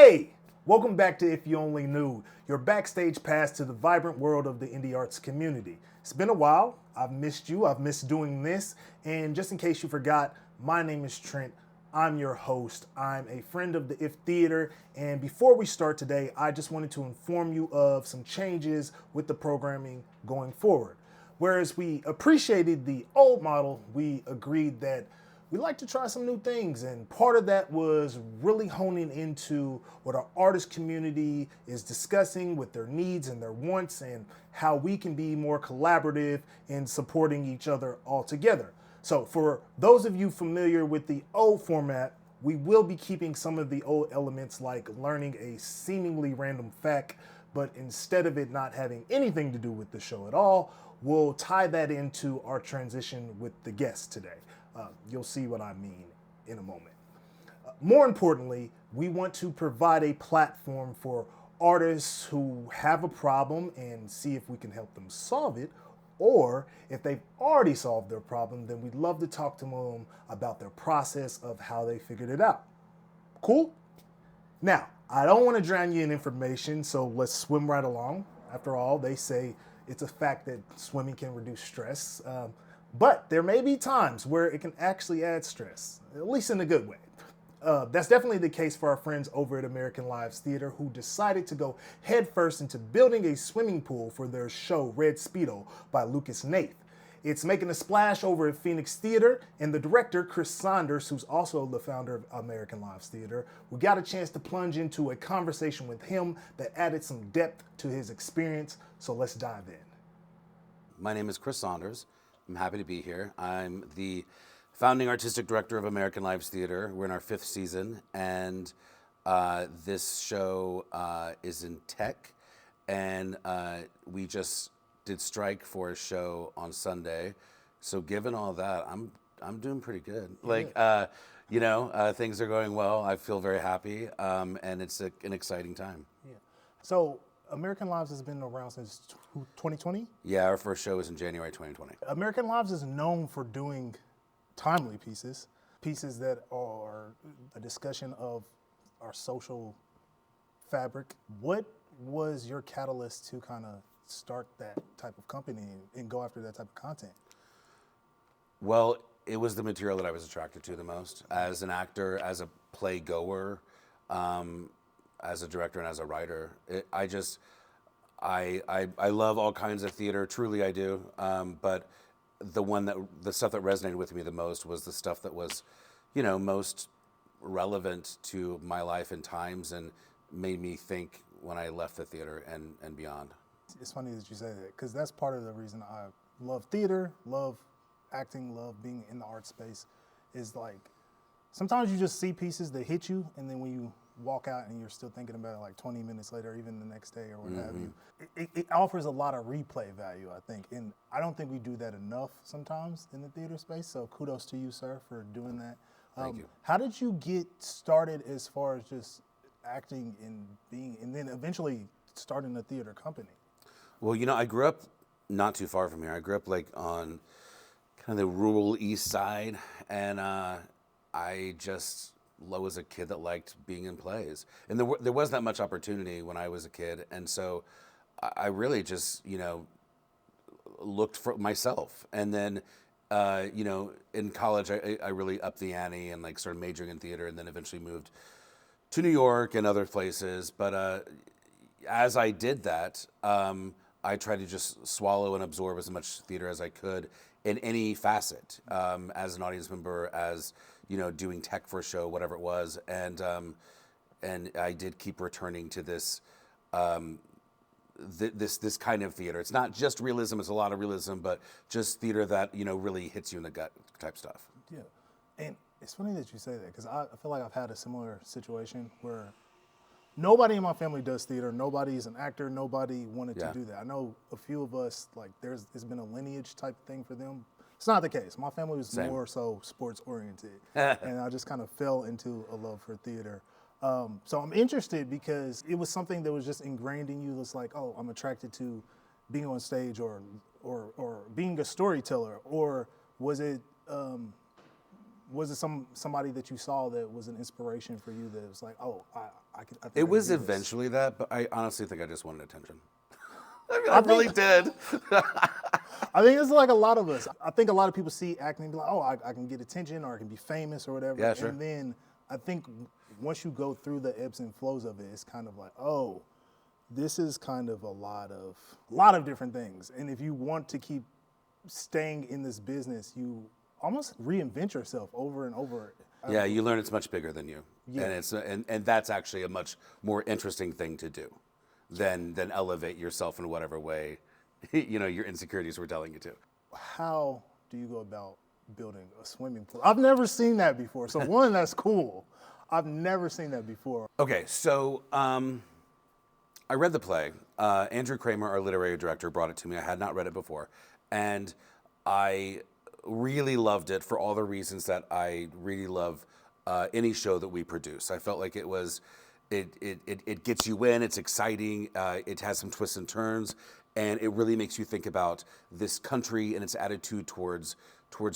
Hey, welcome back to If You Only Knew, your backstage pass to the vibrant world of the indie arts community. It's been a while. I've missed you. I've missed doing this. And just in case you forgot, my name is Trent. I'm your host. I'm a friend of the If Theater. And before we start today, I just wanted to inform you of some changes with the programming going forward. Whereas we appreciated the old model, we agreed that we like to try some new things, and part of that was really honing into what our artist community is discussing with their needs and their wants, and how we can be more collaborative in supporting each other all together. So for those of you familiar with the old format, we will be keeping some of the old elements like learning a seemingly random fact, but instead of it not having anything to do with the show at all, we'll tie that into our transition with the guests today. You'll see what I mean in a moment. More importantly, we want to provide a platform for artists who have a problem and see if we can help them solve it, or if they've already solved their problem, then we'd love to talk to them about their process of how they figured it out. Cool? Now, I don't want to drown you in information, so let's swim right along. After all, they say it's a fact that swimming can reduce stress. But there may be times where it can actually add stress, at least in a good way. That's definitely the case for our friends over at American Lives Theater, who decided to go headfirst into building a swimming pool for their show Red Speedo by Hnath. It's making a splash over at Phoenix Theater, and the director, Chris Saunders, who's also the founder of American Lives Theater, we got a chance to plunge into a conversation with him that added some depth to his experience, so let's dive in. My name is Chris Saunders. I'm happy to be here. I'm the founding artistic director of American Lives Theater. We're in our 5th season, and this show is in tech, and we just did strike for a show on Sunday. So given all that, I'm doing pretty good. Things are going well. I feel very happy, and it's an exciting time. Yeah. So American Lives has been around since 2020? Yeah, our first show was in January 2020. American Lives is known for doing timely pieces that are a discussion of our social fabric. What was your catalyst to kind of start that type of company and go after that type of content? Well, it was the material that I was attracted to the most. As an actor, as a play goer, as a director and as a writer, I love all kinds of theater. Truly, I do. But the stuff that resonated with me the most was the stuff that was, most relevant to my life and times, and made me think when I left the theater and beyond. It's funny that you say that, because that's part of the reason I love theater, love acting, love being in the art space. Is like sometimes you just see pieces that hit you, and then when you walk out and you're still thinking about it like 20 minutes later, even the next day or what have you. It offers a lot of replay value, I think. And I don't think we do that enough sometimes in the theater space. So kudos to you, sir, for doing that. Thank you. How did you get started as far as just acting and then eventually starting a theater company? Well, I grew up not too far from here. I grew up like on kind of the rural east side, and I just was a kid that liked being in plays, and there wasn't that much opportunity when I was a kid, and so I really just looked for myself, and then in college I really upped the ante and like started majoring in theater, and then eventually moved to New York and other places. But as I did that, I tried to just swallow and absorb as much theater as I could in any facet, as an audience member, as doing tech for a show, whatever it was, and I did keep returning to this this kind of theater. It's not just realism; it's a lot of realism, but just theater that really hits you in the gut type stuff. Yeah, and it's funny that you say that, because I feel like I've had a similar situation where nobody in my family does theater. Nobody's an actor. Nobody wanted to do that. I know a few of us, like it's been a lineage type thing for them. It's not the case. My family was more so sports oriented, and I just kind of fell into a love for theater. So I'm interested because it was something that was just ingrained in you. It's like, oh, I'm attracted to being on stage or being a storyteller, or was it Was it somebody that you saw that was an inspiration for you that was like, oh, I think I It can was do this? eventually that, but I honestly think I just wanted attention. I really did. I think it's like a lot of us. I think a lot of people see acting and be like, oh, I can get attention or I can be famous or whatever. Yeah, sure. And then I think once you go through the ebbs and flows of it, it's kind of like, oh, this is kind of a lot of different things. And if you want to keep staying in this business, you almost reinvent yourself over and over. Yeah, you learn it's much bigger than you. Yeah. And it's and that's actually a much more interesting thing to do than elevate yourself in whatever way your insecurities were telling you to. How do you go about building a swimming pool? I've never seen that before. So one, that's cool. I've never seen that before. Okay, so I read the play. Andrew Kramer, our literary director, brought it to me. I had not read it before. And I really loved it for all the reasons that I really love any show that we produce. I felt like it was, it gets you in, it's exciting, it has some twists and turns, and it really makes you think about this country and its attitude towards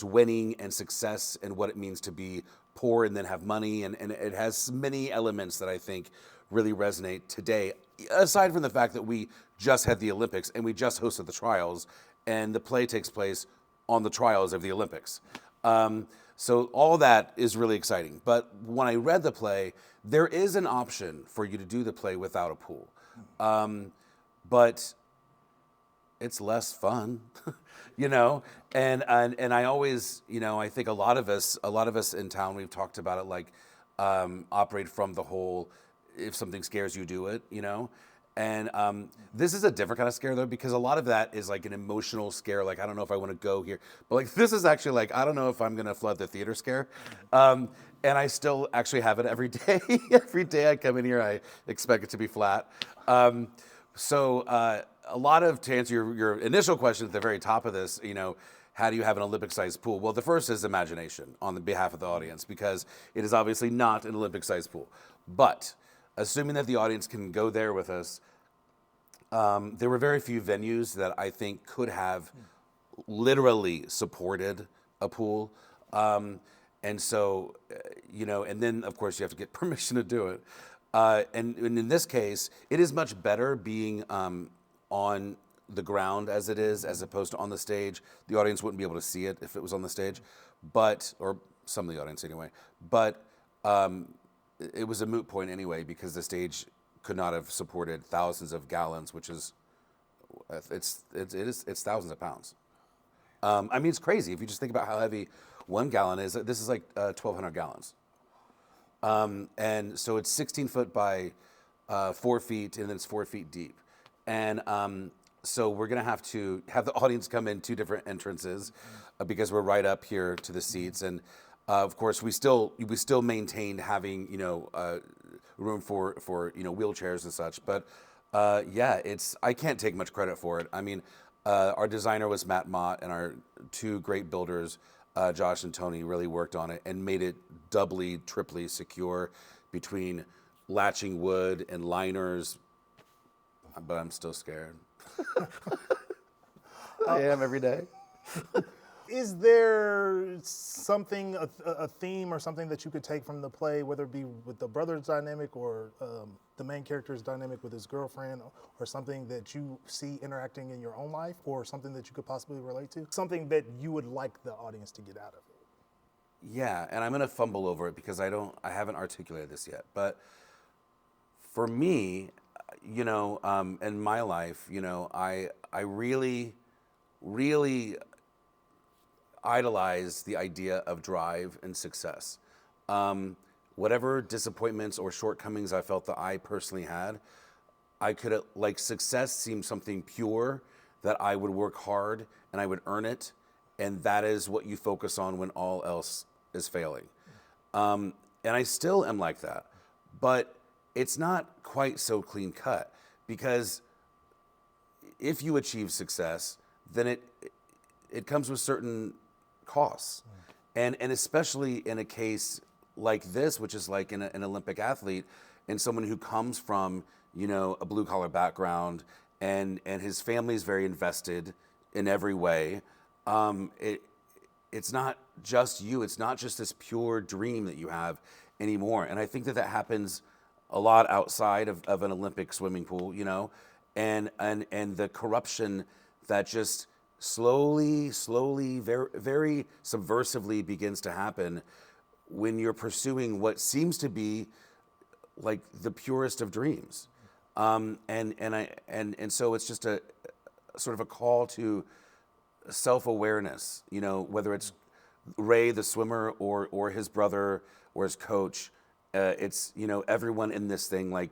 winning and success and what it means to be poor and then have money. And it has many elements that I think really resonate today, aside from the fact that we just had the Olympics and we just hosted the trials, and the play takes place on the trials of the Olympics. So all that is really exciting. But when I read the play, there is an option for you to do the play without a pool. But it's less fun, and I always, I think a lot of us in town, we've talked about it, like operate from the whole, if something scares you, do it, And this is a different kind of scare though, because a lot of that is like an emotional scare. Like, I don't know if I want to go here, but like, this is actually like, I don't know if I'm going to flood the theater scare. And I still actually have it every day. Every day I come in here, I expect it to be flat. So a lot of, to answer your initial question at the very top of this, how do you have an Olympic-sized pool? Well, the first is imagination on the behalf of the audience, because it is obviously not an Olympic-sized pool. But assuming that the audience can go there with us, there were very few venues that I think could have literally supported a pool. And so, and then of course you have to get permission to do it. And in this case, it is much better being on the ground as it is, as opposed to on the stage. The audience wouldn't be able to see it if it was on the stage, or some of the audience anyway. But it was a moot point anyway, because the stage could not have supported thousands of gallons, which is, it's thousands of pounds. I mean, it's crazy if you just think about how heavy 1 gallon is. This is like 1,200 gallons. And so it's 16 foot by 4 feet, and then it's 4 feet deep. And so we're gonna have to have the audience come in 2 different entrances because we're right up here to the seats. And of course, we still maintained having room for wheelchairs and such. But yeah, I can't take much credit for it. I mean, our designer was Matt Mott, and our 2 great builders, Josh and Tony, really worked on it and made it doubly, triply secure between latching wood and liners. But I'm still scared. I am every day. Is there something, a theme or something that you could take from the play, whether it be with the brother's dynamic or the main character's dynamic with his girlfriend, or something that you see interacting in your own life, or something that you could possibly relate to? Something that you would like the audience to get out of it? Yeah, and I'm gonna fumble over it because I haven't articulated this yet. But for me, in my life, I really, really idolize the idea of drive and success. Whatever disappointments or shortcomings I felt that I personally had, success seemed something pure that I would work hard and I would earn it, and that is what you focus on when all else is failing. And I still am like that, but it's not quite so clean cut, because if you achieve success, then it comes with certain costs. And especially in a case like this, which is like an Olympic athlete and someone who comes from, a blue collar background, and his family is very invested in every way. it's not just you. It's not just this pure dream that you have anymore. And I think that happens a lot outside of an Olympic swimming pool, you know, and the corruption that just slowly, very, very subversively begins to happen when you're pursuing what seems to be like the purest of dreams. And so it's just a sort of a call to self-awareness, you know, whether it's Ray, the swimmer, or his brother or his coach. It's, you know, everyone in this thing, like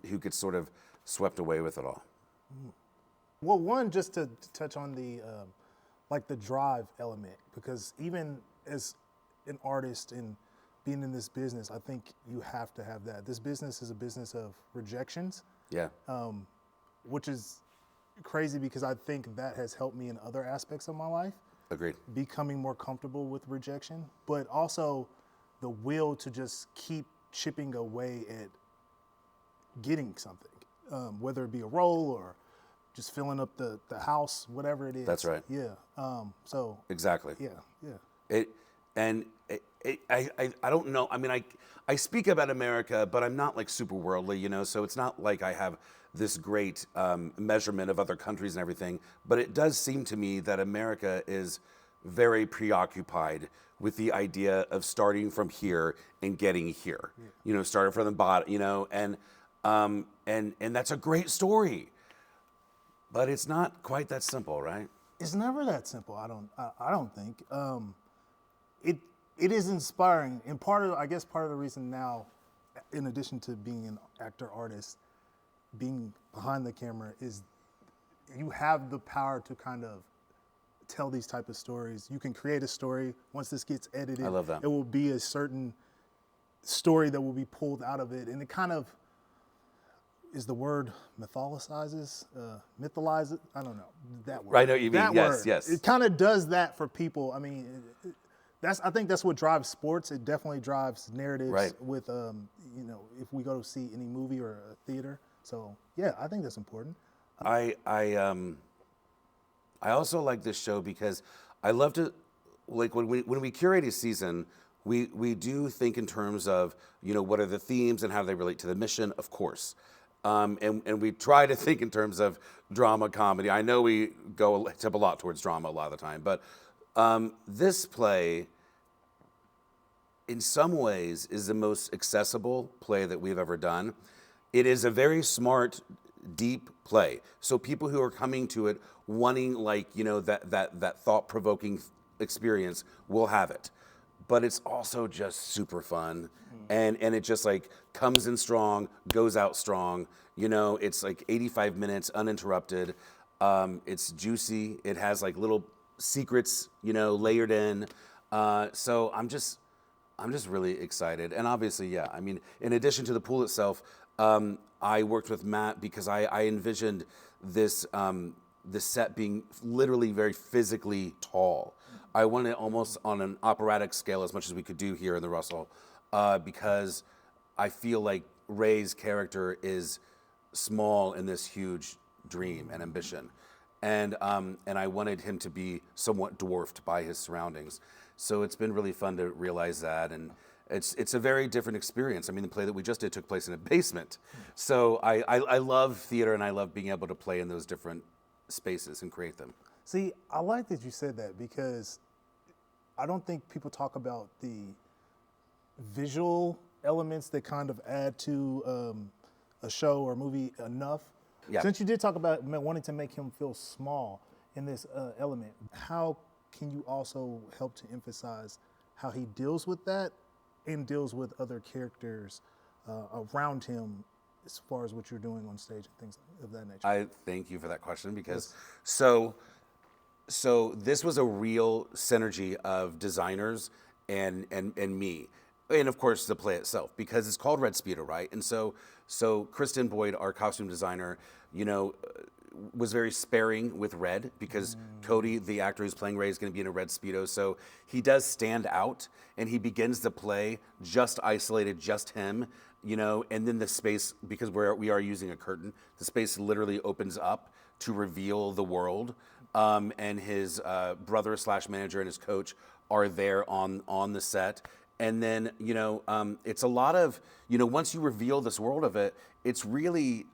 who gets sort of swept away with it all. Well, one, just to touch on the like the drive element, because even as an artist and being in this business, I think you have to have that. This business is a business of rejections. Yeah. Which is crazy because I think that has helped me in other aspects of my life. Agreed. Becoming more comfortable with rejection, but also the will to just keep chipping away at getting something, whether it be a role or just filling up the house, whatever it is. That's right. Yeah. So exactly. Yeah. I don't know. I mean, I speak about America, but I'm not like super worldly, you know, so it's not like I have this great measurement of other countries and everything. But it does seem to me that America is very preoccupied with the idea of starting from here and getting here, you know, starting from the bottom, you know, and that's a great story. But it's not quite that simple, right? It's never that simple. I don't think. It is inspiring, and part of the reason now, in addition to being an actor artist, being behind the camera, is you have the power to kind of tell these type of stories. You can create a story. Once this gets edited, I love that. It will be a certain story that will be pulled out of it, and it kind of is the word mythologizes, mytholize it. I don't know that word. Right, I know what you mean. That Yes, word. yes. It kind of does that for people. I mean, I think that's what drives sports. It definitely drives narratives. Right. With you know, if we go to see any movie or a theater. So yeah, I think that's important. I also like this show because I love to, like when we curate a season, we do think in terms of, you know, what are the themes and how do they relate to the mission, of course. And we try to think in terms of drama, comedy. I know we tip a lot towards drama a lot of the time, but this play, in some ways, is the most accessible play that we've ever done. It is a very smart, deep play. So people who are coming to it wanting, like, you know, that thought-provoking experience will have it. But it's also just super fun. And it just like comes in strong, goes out strong. You know, it's like 85 minutes uninterrupted. It's juicy. It has like little secrets, you know, layered in. So I'm just really excited. And obviously, yeah, I mean, in addition to the pool itself, I worked with Matt because I envisioned this set being literally very physically tall. I wanted it almost on an operatic scale as much as we could do here in the Russell, because I feel like Ray's character is small in this huge dream and ambition. And I wanted him to be somewhat dwarfed by his surroundings. So it's been really fun to realize that, and it's a very different experience. I mean, the play that we just did took place in a basement. So I love theater, and I love being able to play in those different spaces and create them. See, I like that you said that because I don't think people talk about the visual elements that kind of add to a show or movie enough. Yeah. Since you did talk about wanting to make him feel small in this element, how can you also help to emphasize how he deals with that and deals with other characters around him as far as what you're doing on stage and things of that nature? I thank you for that question because so this was a real synergy of designers and me. And of course the play itself, because it's called Red Speedo, right? And so Kristen Boyd, our costume designer, you know, was very sparing with red because Cody, the actor who's playing Ray, is going to be in a red Speedo. So he does stand out, and he begins the play just isolated, just him, you know, and then the space, because we are using a curtain, the space literally opens up to reveal the world. and his brother / manager and his coach are there on the set. And then, it's a lot of, once you reveal this world of it, it's really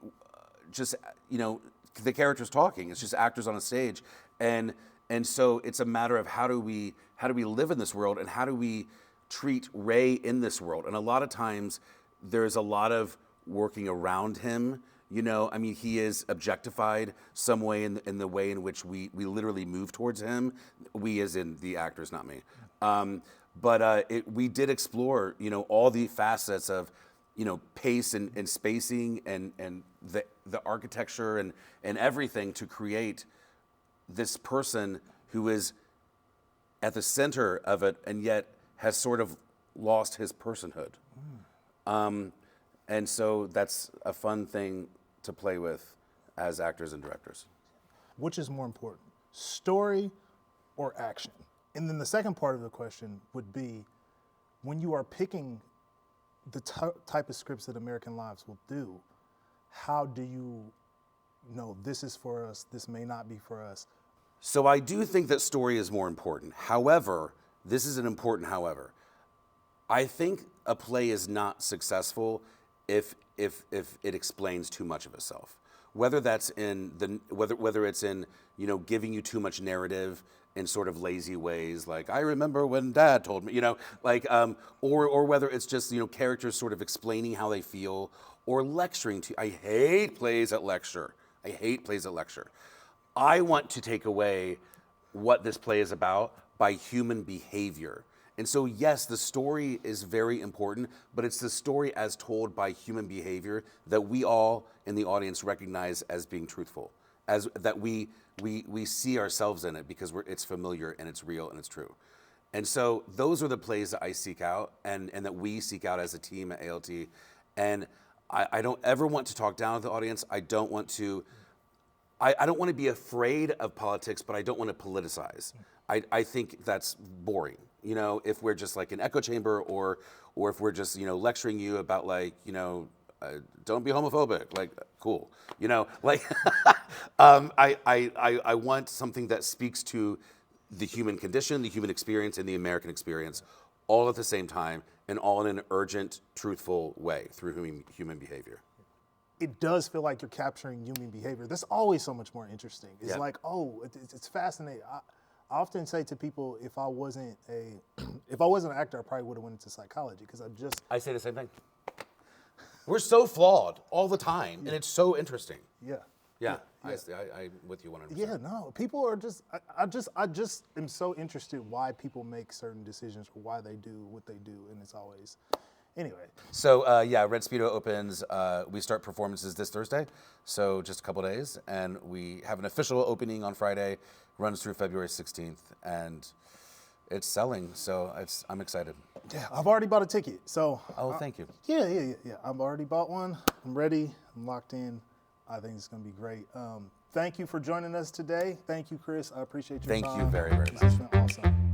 just, the characters talking. It's just actors on a stage. And so it's a matter of how do we live in this world, and how do we treat Ray in this world? And a lot of times there's a lot of working around him. He is objectified some way in the way in which we literally move towards him. We as in the actors, not me. But we did explore, all the facets of, pace and spacing and the architecture and everything to create this person who is at the center of it and yet has sort of lost his personhood. And so that's a fun thing to play with as actors and directors. Which is more important, story or action? And then the second part of the question would be, when you are picking the type of scripts that American Lives will do, how do you know this is for us, this may not be for us? So I do think that story is more important. However, this is an important however. I think a play is not successful if it explains too much of itself. Whether that's in whether it's in giving you too much narrative in sort of lazy ways, like I remember when Dad told me, or whether it's just characters sort of explaining how they feel or lecturing to. I hate plays at lecture. I want to take away what this play is about by human behavior. And so, yes, the story is very important, but it's the story as told by human behavior that we all in the audience recognize as being truthful, as that we see ourselves in it because it's familiar and it's real and it's true. And so those are the plays that I seek out and that we seek out as a team at ALT. And I don't ever want to talk down to the audience. I don't want to be afraid of politics, but I don't want to politicize. I think that's boring. If we're just like an echo chamber, or if we're just lecturing you about don't be homophobic, cool. I want something that speaks to the human condition, the human experience, and the American experience, all at the same time, and all in an urgent, truthful way through human behavior. It does feel like you're capturing human behavior. That's always so much more interesting. It's it's fascinating. I often say to people, if I wasn't an actor, I probably would have went into psychology because I say the same thing. We're so flawed all the time, and it's so interesting. Yeah. I'm with you 100%. Yeah, no, people are just. I just am so interested why people make certain decisions or why they do what they do, and it's always. Anyway. So, Red Speedo opens, we start performances this Thursday, so just a couple days, and we have an official opening on Friday, runs through February 16th, and it's selling, so I'm excited. Yeah, I've already bought a ticket, so. Oh, thank you. Yeah. I've already bought one. I'm ready. I'm locked in. I think it's going to be great. Thank you for joining us today. Thank you, Chris. I appreciate your time. Thank you very, very much. This has been awesome.